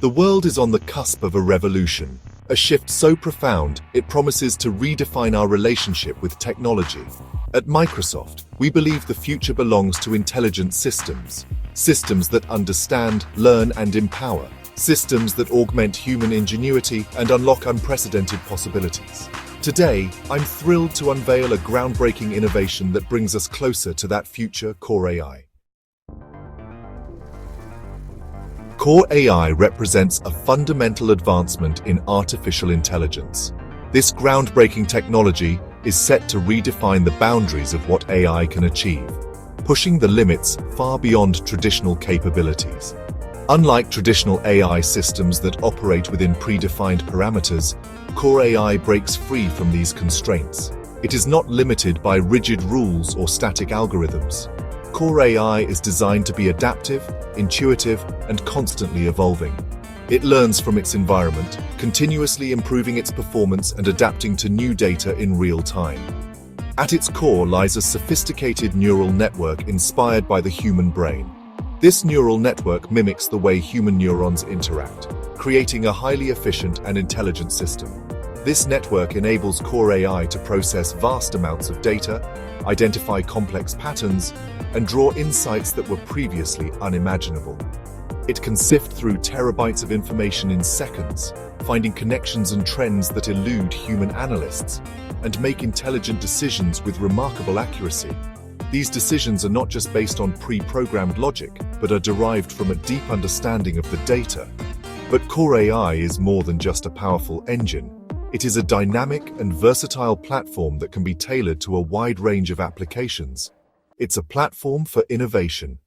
The world is on the cusp of a revolution, a shift so profound it promises to redefine our relationship with technology. At Microsoft, we believe the future belongs to intelligent systems, systems that understand, learn, and empower, systems that augment human ingenuity and unlock unprecedented possibilities. Today, I'm thrilled to unveil a groundbreaking innovation that brings us closer to that future: CoreAI. CoreAI represents a fundamental advancement in artificial intelligence. This groundbreaking technology is set to redefine the boundaries of what AI can achieve, pushing the limits far beyond traditional capabilities. Unlike traditional AI systems that operate within predefined parameters, CoreAI breaks free from these constraints. It is not limited by rigid rules or static algorithms. CoreAI is designed to be adaptive, intuitive, and constantly evolving. It learns from its environment, continuously improving its performance and adapting to new data in real time. At its core lies a sophisticated neural network inspired by the human brain. This neural network mimics the way human neurons interact, creating a highly efficient and intelligent system. This network enables CoreAI to process vast amounts of data, identify complex patterns, and draw insights that were previously unimaginable. It can sift through terabytes of information in seconds, finding connections and trends that elude human analysts, and make intelligent decisions with remarkable accuracy. These decisions are not just based on pre-programmed logic, but are derived from a deep understanding of the data. But CoreAI is more than just a powerful engine. It is a dynamic and versatile platform that can be tailored to a wide range of applications. It's a platform for innovation.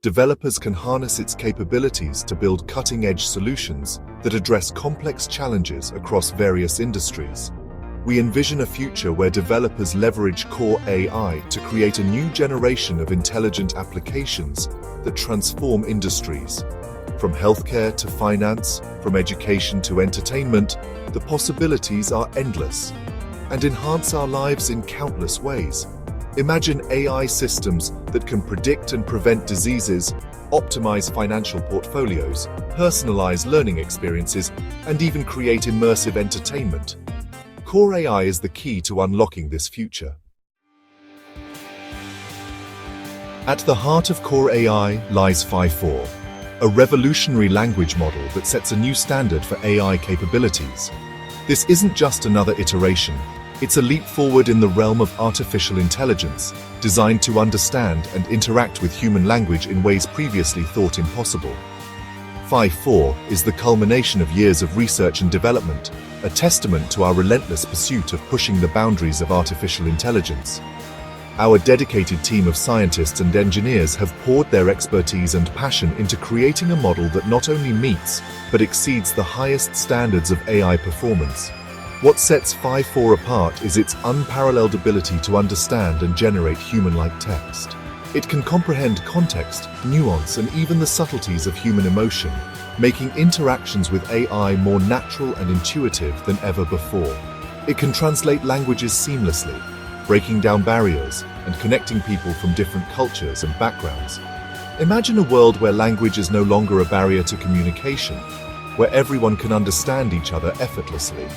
Developers can harness its capabilities to build cutting-edge solutions that address complex challenges across various industries. We envision a future where developers leverage CoreAI to create a new generation of intelligent applications that transform industries. From healthcare to finance, from education to entertainment, the possibilities are endless and enhance our lives in countless ways. Imagine AI systems that can predict and prevent diseases, optimize financial portfolios, personalize learning experiences, and even create immersive entertainment. CoreAI is the key to unlocking this future. At the heart of CoreAI lies Phi-4, a revolutionary language model that sets a new standard for AI capabilities. This isn't just another iteration. It's a leap forward in the realm of artificial intelligence, designed to understand and interact with human language in ways previously thought impossible. Phi-4 is the culmination of years of research and development, a testament to our relentless pursuit of pushing the boundaries of artificial intelligence. Our dedicated team of scientists and engineers have poured their expertise and passion into creating a model that not only meets, but exceeds the highest standards of AI performance. What sets Phi-4 apart is its unparalleled ability to understand and generate human-like text. It can comprehend context, nuance, and even the subtleties of human emotion, making interactions with AI more natural and intuitive than ever before. It can translate languages seamlessly, breaking down barriers and connecting people from different cultures and backgrounds. Imagine a world where language is no longer a barrier to communication, where everyone can understand each other effortlessly.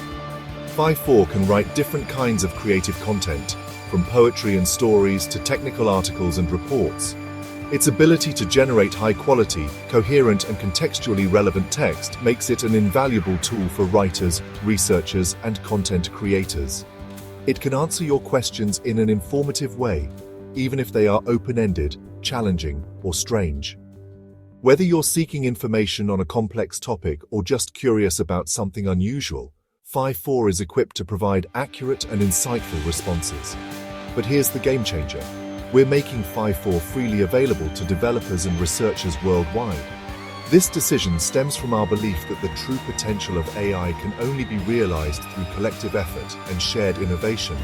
Phi-4 can write different kinds of creative content, from poetry and stories to technical articles and reports. Its ability to generate high-quality, coherent, and contextually relevant text makes it an invaluable tool for writers, researchers, and content creators. It can answer your questions in an informative way, even if they are open-ended, challenging, or strange. Whether you're seeking information on a complex topic or just curious about something unusual, Phi-4 is equipped to provide accurate and insightful responses. But here's the game changer. We're making Phi-4 freely available to developers and researchers worldwide. This decision stems from our belief that the true potential of AI can only be realized through collective effort and shared innovation.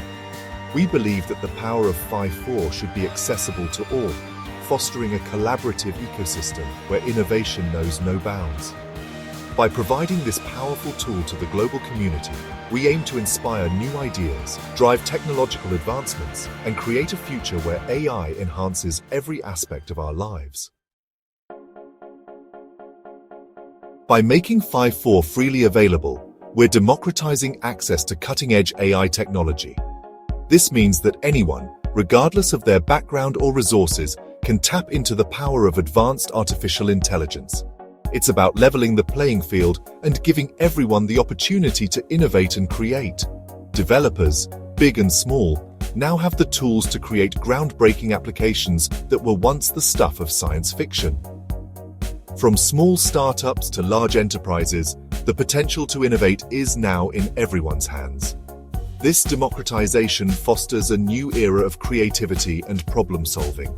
We believe that the power of Phi-4 should be accessible to all, fostering a collaborative ecosystem where innovation knows no bounds. By providing this powerful tool to the global community, we aim to inspire new ideas, drive technological advancements, and create a future where AI enhances every aspect of our lives. By making Phi-4 freely available, we're democratizing access to cutting-edge AI technology. This means that anyone, regardless of their background or resources, can tap into the power of advanced artificial intelligence. It's about leveling the playing field and giving everyone the opportunity to innovate and create. Developers, big and small, now have the tools to create groundbreaking applications that were once the stuff of science fiction. From small startups to large enterprises, the potential to innovate is now in everyone's hands. This democratization fosters a new era of creativity and problem-solving.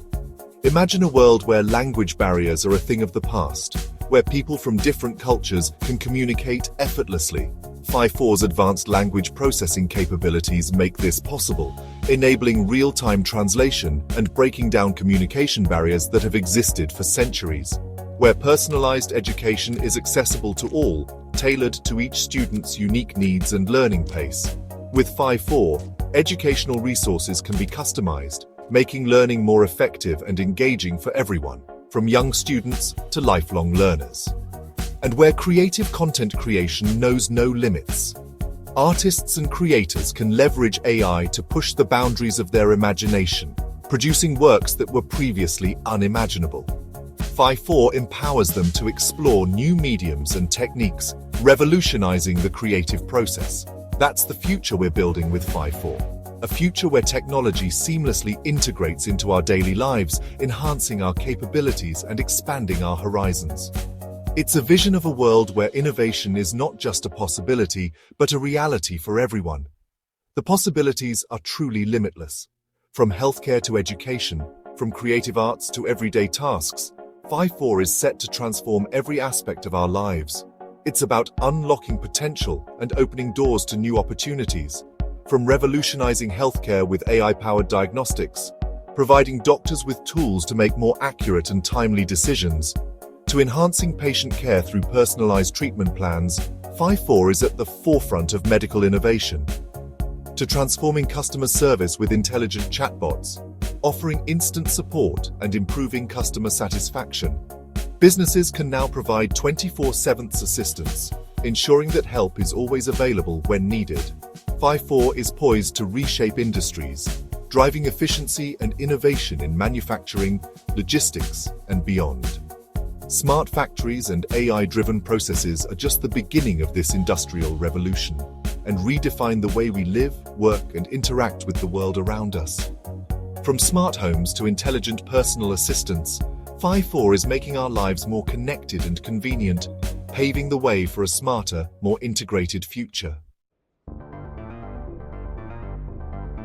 Imagine a world where language barriers are a thing of the past, where people from different cultures can communicate effortlessly. Phi-4's advanced language processing capabilities make this possible, enabling real-time translation and breaking down communication barriers that have existed for centuries. Where personalized education is accessible to all, tailored to each student's unique needs and learning pace. With Phi-4, educational resources can be customized, making learning more effective and engaging for everyone, from young students to lifelong learners. And where creative content creation knows no limits. Artists and creators can leverage AI to push the boundaries of their imagination, producing works that were previously unimaginable. Phi-4 empowers them to explore new mediums and techniques, revolutionizing the creative process. That's the future we're building with Phi-4. A future where technology seamlessly integrates into our daily lives, enhancing our capabilities and expanding our horizons. It's a vision of a world where innovation is not just a possibility, but a reality for everyone. The possibilities are truly limitless. From healthcare to education, from creative arts to everyday tasks, Phi-4 is set to transform every aspect of our lives. It's about unlocking potential and opening doors to new opportunities. From revolutionizing healthcare with AI-powered diagnostics, providing doctors with tools to make more accurate and timely decisions, to enhancing patient care through personalized treatment plans, Phi-4 is at the forefront of medical innovation. To transforming customer service with intelligent chatbots, offering instant support and improving customer satisfaction. Businesses can now provide 24/7 assistance, ensuring that help is always available when needed. Phi-4 is poised to reshape industries, driving efficiency and innovation in manufacturing, logistics, and beyond. Smart factories and AI-driven processes are just the beginning of this industrial revolution and redefine the way we live, work, and interact with the world around us. From smart homes to intelligent personal assistants, Phi-4 is making our lives more connected and convenient, paving the way for a smarter, more integrated future.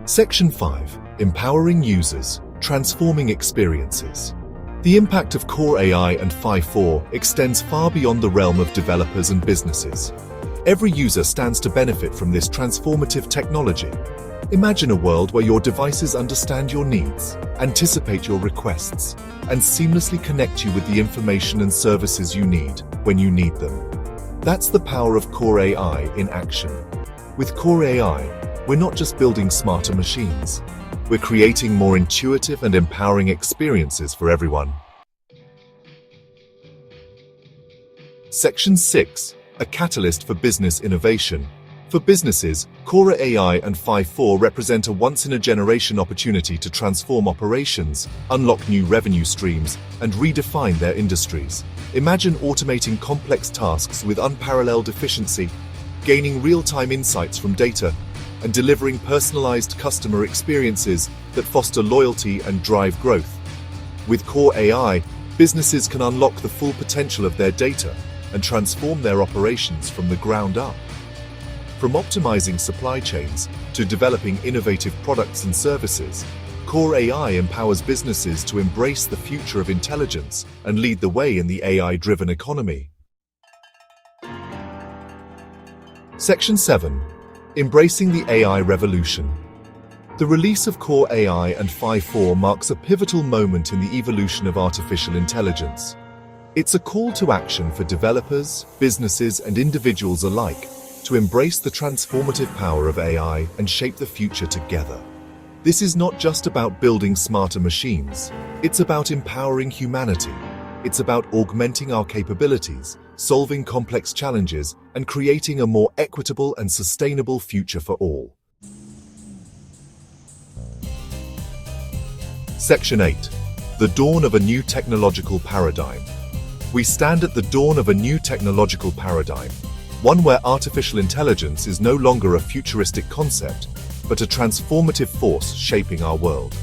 Section 5. Empowering users, transforming experiences. The impact of CoreAI and Phi-4 extends far beyond the realm of developers and businesses. Every user stands to benefit from this transformative technology. Imagine a world where your devices understand your needs, anticipate your requests, and seamlessly connect you with the information and services you need when you need them. That's the power of CoreAI in action. With CoreAI, we're not just building smarter machines. We're creating more intuitive and empowering experiences for everyone. Section 6. A catalyst for business innovation. For businesses, CoreAI and Phi-4 represent a once-in-a-generation opportunity to transform operations, unlock new revenue streams, and redefine their industries. Imagine automating complex tasks with unparalleled efficiency, gaining real-time insights from data, and delivering personalized customer experiences that foster loyalty and drive growth. With CoreAI, businesses can unlock the full potential of their data and transform their operations from the ground up. From optimizing supply chains to developing innovative products and services, CoreAI empowers businesses to embrace the future of intelligence and lead the way in the AI-driven economy. Section 7. Embracing the AI revolution. The release of CoreAI and Phi-4 marks a pivotal moment in the evolution of artificial intelligence. It's a call to action for developers, businesses, and individuals alike to embrace the transformative power of AI and shape the future together. This is not just about building smarter machines. It's about empowering humanity. It's about augmenting our capabilities, solving complex challenges, and creating a more equitable and sustainable future for all. Section 8. The dawn of a new technological paradigm. We stand at the dawn of a new technological paradigm, one where artificial intelligence is no longer a futuristic concept, but a transformative force shaping our world.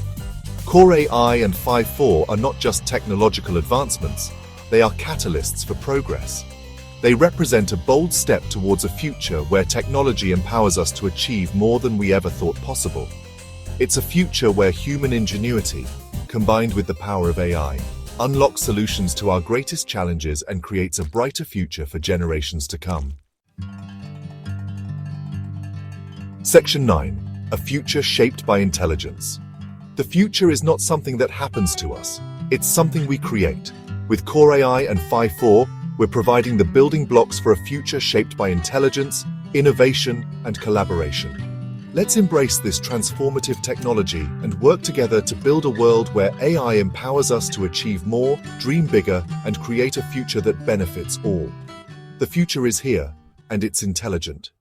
CoreAI and Phi-4 are not just technological advancements, they are catalysts for progress. They represent a bold step towards a future where technology empowers us to achieve more than we ever thought possible. It's a future where human ingenuity, combined with the power of AI, unlocks solutions to our greatest challenges and creates a brighter future for generations to come. Section 9. A future shaped by intelligence. The future is not something that happens to us, it's something we create. With CoreAI and Phi-4, we're providing the building blocks for a future shaped by intelligence, innovation, and collaboration. Let's embrace this transformative technology and work together to build a world where AI empowers us to achieve more, dream bigger, and create a future that benefits all. The future is here, and it's intelligent.